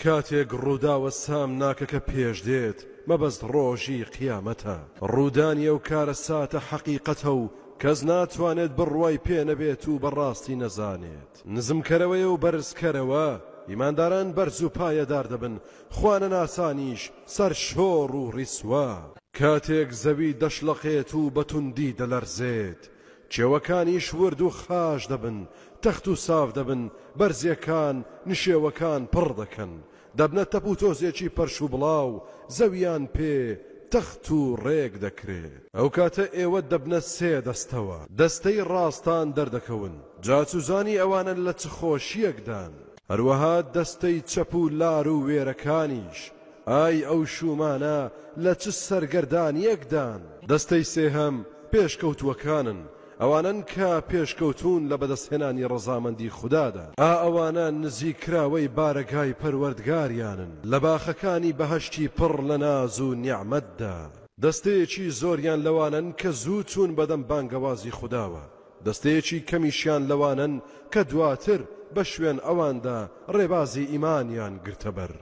کاتێک ڕووداوە سامناکەکە پێش دێت مەبەست ڕۆژی قیامەتە. ڕوودانی ئەو کارە ساتە حەقیقەتە و کەس ناتوانێت بڕوای پێ نەبێت و بەڕاستی نەزانێت. نزمکەرەوەی و بەرزکەرەوە ئیمانداران بەرز و پایەدار دەبن، خوانە ناسانیش سەر شۆڕ و ڕیسوا. کاتێک زەوی دەشلەقێت و بەتوندی دەلەرزێت، کێوەکانیش ورد و خاش دەبن، تەخت و ساف دەبن، بەرزیەکان نشێوەکان پڕ دەکەن، دەبنە تەپ و تۆزێکی پەرش و بڵاو، زەویان پێ تەخت و ڕێک دەکرێت. ئەو کاتە ئێوە دەبنە سێ دەستەوە، دەستەی ڕاستان دەردەکەون، جاچوزانی ئەوانن لە چ خۆشیەکدان، هەروەها دەستەی چەپ و لار و وێرەکانیش ئای ئەو شومانە لە چ سەرگەردانیەکدان. دەستەی سێهەم پێشکەوتووەکانن، ئەوانن کە پێشکەوتون لە بەدەستهێنانی ڕەزامەندی خوددادا. ئەوانە نزیکراوەی بارەگای پەروەردگاریانن، لە باخەکانی بەهەشتی پڕ لە ناز و نیعمەتدا. دەستەیەکی زۆریان لەوانن کە زوو چوون بەدەم بانگەوازی خودداوە، دەستەیەکی کەمیشیان لەوانن کە دواتر بە شوێن ئەواندا ڕێبازی ئیمانیان گرتەبەر.